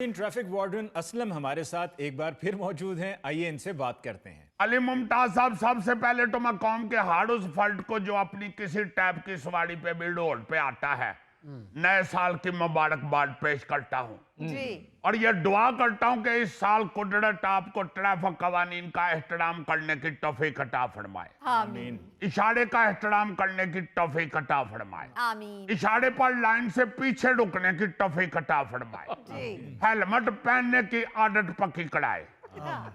Traffic warden Aslam हमारे साथ एक बार फिर मौजूद हैं। आइए इनसे बात करते हैं। अली मुमताज साहब, सबसे पहले तो मैं कौम के हार्ड उस फल्ट को जो अपनी किसी टाइप की सवारी पे भी रोड पे आता है, नए साल की मुबारकबाद पेश करता हूँ जी। और ये दुआ करता हूँ कि इस साल कुदरत आपको ट्रैफिक कवानीन का एहतराम करने की तौफीक अता फरमाए। आमीन। इशारे का एहतराम करने की तौफीक अता फरमाए। आमीन। इशारे पर लाइन से पीछे रुकने की तौफीक अता फरमाए। जी। हेलमेट पहनने की आदत पक्की कराए।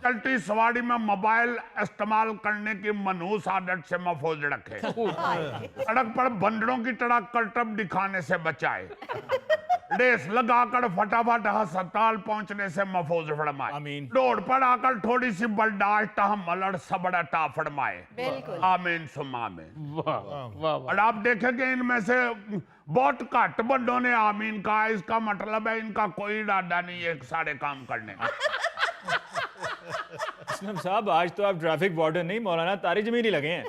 चलती सवारी में मोबाइल इस्तेमाल करने की मनहूस आदत से महफूज रखे। सड़क पर बंदरों की तरह करतब दिखाने से बचाए। रेस लगाकर फटाफट अस्पताल पहुंचने से महफूज फरमाए। आमीन। रोड पर आकर थोड़ी सी बर्दाश्त, तहम्मुल और सब्र अता फरमाए। बिल्कुल। आमीन सुम्मा आमीन। और आप देखेंगे इनमें से बहुत घट बंदों ने आमीन कहा। इसका मतलब है इनका कोई इरादा नहीं है सारे काम करने का। असलम साहब, आज तो आप ट्रैफिक वार्डन नहीं, मौलाना तारी जमीनी लगे हैं।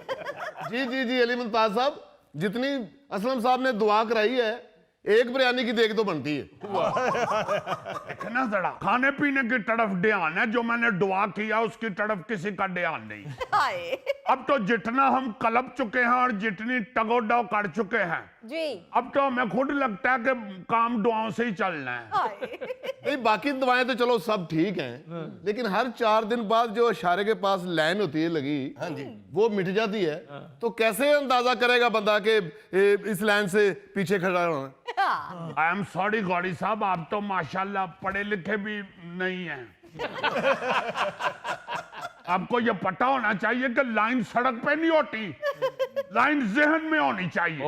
जी जी जी अली मुमताज साहब, जितनी असलम साहब ने दुआ कराई है, एक बिरयानी की देख तो बनती है। देखना जरा, खाने पीने की तरफ ध्यान है, जो मैंने दुआ किया उसकी तरफ किसी का ध्यान नहीं। हाय। अब तो जितना हम कलप चुके हैं और जितनी टगोडव कर चुके हैं, जी। अब तो हमें खुद लगता है कि काम दुआओं से ही चलना है। हाय। नहीं, बाकी दवाएं तो चलो सब ठीक हैं, लेकिन हर 4 दिन बाद जो इशारे के पास लाइन होती है लगी, वो मिट जाती है। तो कैसे अंदाजा करेगा बंदा कि इस लाइन से पीछे खड़ा होना? आई एम सॉरी गौरी साहब, आप तो माशाल्लाह पढ़े लिखे भी नहीं हैं। आपको ये पता होना चाहिए कि लाइन सड़क पे नहीं होती, लाइन जहन में होनी चाहिए।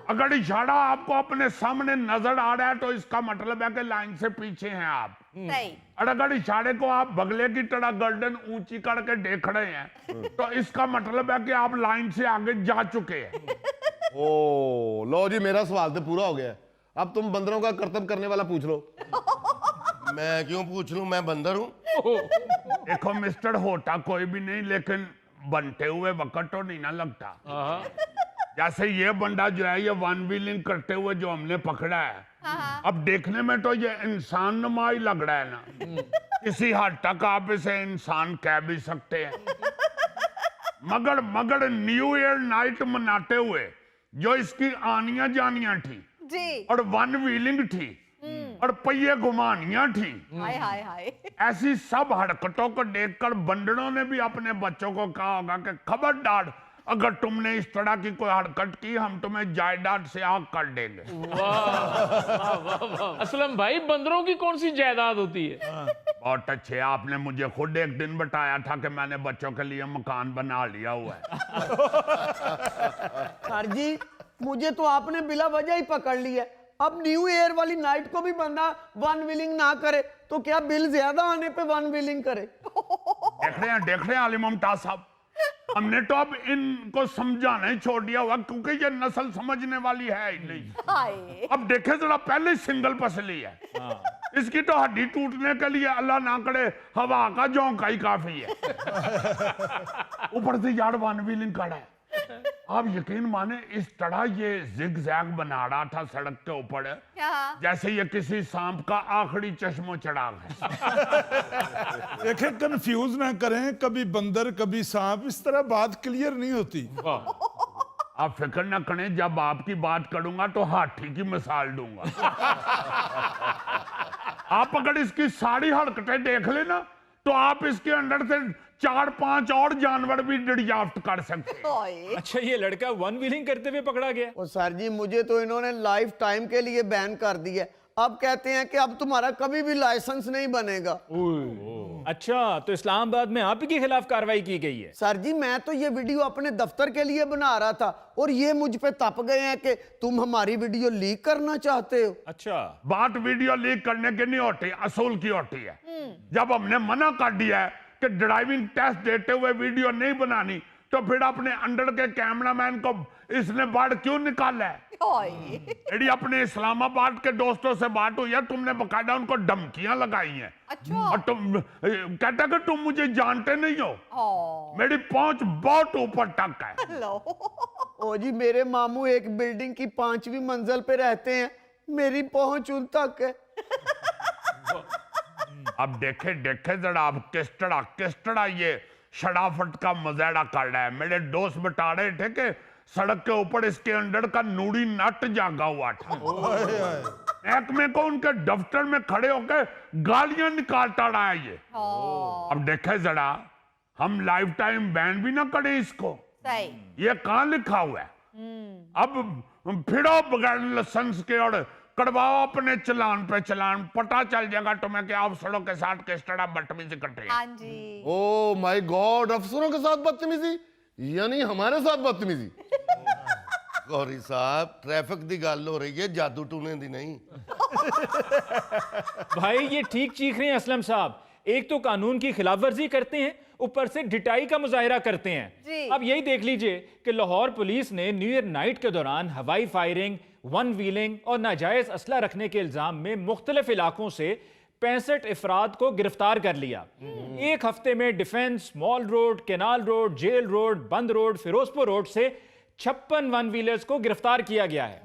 अगर इशारा आपको अपने सामने नजर आ रहा है तो इसका मतलब है कि लाइन से पीछे हैं आप। सही। और अगर इशारे को आप बगले की तरह गर्दन ऊंची करके देख रहे हैं तो इसका मतलब है कि आप लाइन से आगे जा चुके हैं। ओ लो जी, मेरा सवाल तो पूरा हो गया। अब तुम बंदरों का कर्तव्य करने वाला पूछ लो। मैं क्यों पूछ लूं, मैं बंदर हूं। देखो मिस्टर, होता कोई भी नहीं, लेकिन बनते हुए वक्त तो नहीं ना लगता। जैसे ये बंदा जो है, ये वन व्हीलिंग करते हुए जो हमने पकड़ा है, अब देखने में तो ये इंसान नुमा ही लग रहा है ना। किसी हद तक आप इसे इंसान कह भी सकते हैं। मगर न्यू ईयर नाइट मनाते हुए जो इसकी आनियां जानियां थी जी। और वन व्हीलिंग थी और पहिए घुमानियां थी, हाय हाय हाय। ऐसी सब हरकतों को देखकर बंदरों ने भी अपने बच्चों को कहा होगा कि खबरदार, अगर तुमने इस तरह की कोई हरकत की हम तुम्हें जायदाद से आग कर देंगे। असलम भाई, बंदरों की कौन सी जायदाद होती है? बहुत अच्छे, आपने मुझे खुद एक दिन बताया था कि मैंने बच्चों के लिए मकान बना लिया हुआ है। सर जी, मुझे तो आपने बिला वजह ही पकड़ लिया। अब न्यू ईयर वाली नाइट को भी बंदा वन व्हीलिंग ना करे तो क्या बिल ज्यादा आने पे वन व्हीलिंग करे? देख रहे हैं अली मुमताज साहब, हमने तो अब इनको समझाना ही छोड़ दिया हुआ, क्योंकि ये नस्ल समझने वाली है ही नहीं। हाय। अब देखे जरा, पहले सिंगल पसली है, इसकी तो हड्डी टूटने के लिए अल्लाह ना करे हवा का झोंका ही काफी है। ऊपर से यार वन व्हीलिंग खड़ा है। आप यकीन माने, इस तरह ये जिग जैग बना रहा था सड़क के ऊपर, जैसे ये किसी सांप का आखिरी चश्मो चढ़ाग है। देखें, कंफ्यूज ना करें, कभी बंदर कभी सांप, इस तरह बात क्लियर नहीं होती। आप फिक्र ना करें, जब आपकी बात करूंगा तो हाथी की मिसाल दूंगा। आप अगर इसकी सारी हरकतें देख लेना तो आप इसके अंदर से 4-5 और जानवर भी दरियाफ्त कर सकते हैं। अच्छा, ये लड़का वन व्हीलिंग करते हुए पकड़ा गया? और सर जी, मुझे तो इन्होंने लाइफ टाइम के लिए बैन कर दिया। अब कहते हैं कि अब तुम्हारा कभी भी लाइसेंस नहीं बनेगा। अच्छा, तो इस्लामाबाद में आप ही के खिलाफ कार्रवाई की गई है? सर जी, मैं तो ये वीडियो अपने दफ्तर के लिए बना रहा था और ये मुझ पे तप गए हैं कि तुम हमारी वीडियो लीक करना चाहते हो। अच्छा, बात वीडियो लीक करने की नहीं होती, असूल की होती है। जब हमने मना कर दिया है कि ड्राइविंग टेस्ट देते हुए वीडियो नहीं बनानी, तो फिर अपने अंडर के कैमरामैन को इसने बाहर क्यों निकाला है? यदि अपने इस्लामाबाद के दोस्तों से बात हुई है, तुमने बकायदा उनको धमकियां लगाई हैं। अच्छा। और तुम कहता कि तुम मुझे जानते नहीं हो, मेरी पहुंच बहुत ऊपर तक है। ओ जी, मेरे मामू एक बिल्डिंग की 5वीं मंजिल पे रहते हैं, मेरी पहुंच उन तक है। अब देखे देखे जरा अब किस्टड़ा ये शराफत का मजाड़ा कर रहा है। मेरे दोस्त बता रहे थे कि सड़क के ऊपर इसके अंदर का नूरी नट जागा हुआ था। एक में को उनके दफ्तर में खड़े होकर गालियां निकालता रहा है ये। अब देखे जरा हम लाइफ टाइम बैन भी ना करें इसको। सही। ये कहाँ लिखा हुआ है? अब फिरो बगैर लाइसेंस के और करवाओ अपने चलान पे चलान, पता चल जाएगा तुम्हें कि अफसरों के साथ किस तरह बदतमीजी करते हैं। हाँ जी। ओ माय गॉड, अफसरों के साथ बदतमीजी यानी हमारे साथ बदतमीजी। गौरी साहब ट्रैफिक दी गल हो रही है, जादू टूने दी नहीं। भाई ये ठीक चीख रहे हैं असलम साहब। एक तो कानून की खिलाफवर्जी करते हैं, ऊपर से ढिठाई का मुजाहिरा करते जी। हैं। अब यही देख लीजिए कि लाहौर पुलिस ने न्यू ईयर नाइट के दौरान हवाई फायरिंग, वन व्हीलिंग और नाजायज असला रखने के इल्जाम में मुख्तलिफ इलाकों से 65 अफराद को गिरफ्तार कर लिया। एक हफ्ते में defence, mall road, canal road, jail road, Bund road, Ferozepur road से 56 वन व्हीलर्स को गिरफ्तार किया गया है।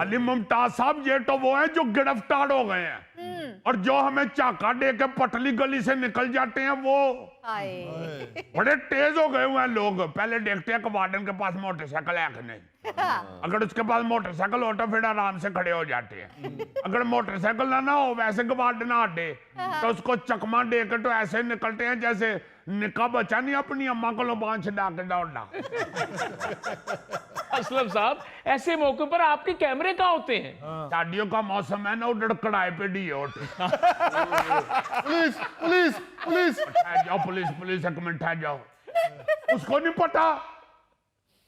अली मुमताज साहब ये तो वो है जो गिरफ्तार हो गए हैं, और जो हमें चाका दे के पटली गली से निकल जाते हैं वो हाय। बड़े तेज हो गए हुए हैं लोग। पहले देखते हैं कि वार्डन के पास मोटरसाइकिल है कि नहीं। अगर उसके पास मोटरसाइकिल हो तो फिर आराम से खड़े हो जाते हैं। अगर मोटरसाइकिल ना हो, वैसे वार्डन ना दे तो उसको चकमा दे के तो ऐसे निकलते हैं जैसे निका बच्चा नहीं अपनी अम्मा को बांध छड़ा के दौड़ना। असलम साहब ऐसे मौके पर आपके कैमरे कहाँ होते हैं? शादियों का मौसम है ना, उधर कड़ाई पे डी होते। पुलिस पुलिस पुलिस जाओ पुलिस पुलिस, एक मिनट ठहर जाओ। उसको नहीं पता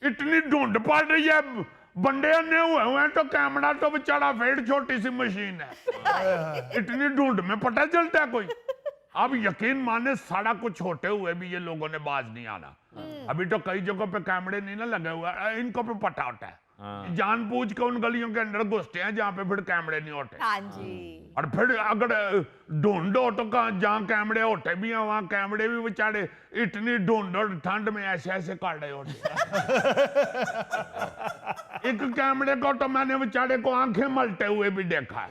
इतनी ढूंढ पड़ रही है, बंदे अन्य हुए हैं तो कैमरा तो बेचारा फेड छोटी सी मशीन है। इतनी ढूंढ में पता चलता है कोई? अब यकीन माने सारा कुछ होते हुए भी ये लोगों ने बाज नहीं आना। अभी तो कई जगहों पे कैमरे नहीं ना लगे हुए, इनको पे पता होता है। जानबूझ के उन गलियों के अंदर घुसते हैं जहाँ पे फिर कैमरे नहीं होते। हाँ जी। और फिर अगर ढूंढो तो जहाँ कैमरे होते भी हैं वहां कैमरे भी बेचारे इतनी ढूंढो ठंड में ऐसे ऐसे कर रहे होते। एक कैमरे को तो मैंने बेचारे को आंखें मलते हुए भी देखा है।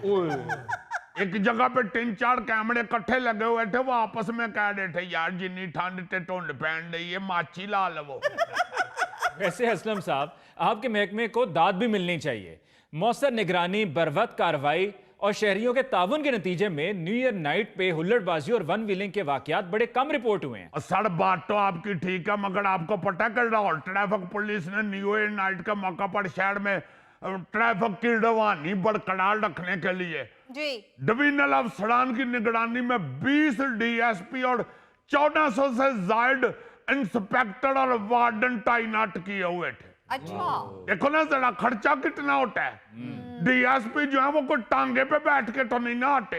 एक जगह पे 3-4 कैमरे इकट्ठे लगे हुए थे, वो आपस में कह रहे थे यार जिन्नी ठंड ते ढूंढ पहन रही है माची ला लो। वैसे असलम साहब आपके महकमे को दाद भी मिलनी चाहिए। मौसर निगरानी, बरवक्त कार्रवाई और शहरियों के ताउन के नतीजे में न्यू ईयर नाइट पे हुल्लड़बाजी और वन व्हीलिंग के वाकयात बड़े कम रिपोर्ट हुए हैं। सर बात तो आपकी ठीक है, मगर आपको पता कर लाहौर ट्रैफिक पुलिस ने न्यू ईयर नाइट के मौका पर शहर में ट्रैफिक की रवानी बरकरार रखने के लिए जी डिवीजनल अफसरान की निगरानी में 20 डीएसपी और 1400 से ज्यादा इंस्पेक्टर और वार्डन तैनात किए हुए थे। अच्छा। देखो ना जरा खर्चा कितना होता है। डीएसपी जो है वो कोई टांगे पे बैठ के तो नहीं ना आते,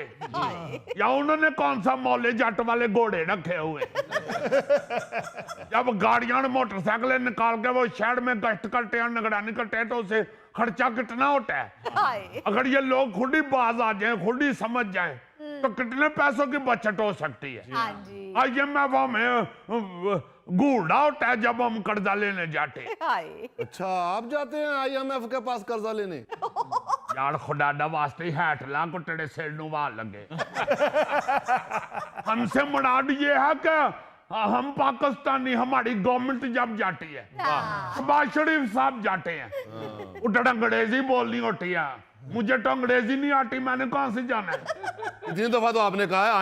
या उन्होंने कौन सा मौले जट वाले घोड़े रखे हुए। जब गाड़ियां और मोटरसाइकिलें निकाल के वो शहर में गश्त करते हैं, निगरानी करते हैं, तो उसे खर्चा कितना होता है। हाय। अगर ये लोग खुद ही बाज आ जाए, खुद ही समझ जाए, तो कितने पैसों की बचत हो सकती है। हाँ जी। IMF में घूड़ा होता है जब हम कर्जा लेने जाते हैं। हाय। अच्छा आप जाते हैं IMF के पास कर्जा लेने? यार खुदा दा वास्ते हैट ला को तेरे सिर नु वाल लगे। हमसे मुराद ये है कि हम पाकिस्तानी, हमारी गवर्नमेंट जब जाती है, शहबाज शरीफ साहब जाते हैं, उधर अंग्रेजी बोलनी होती है। मुझे तो अंग्रेजी नहीं आती, मैंने कहां से जाना है। इतनी दफा तो आपने कहा है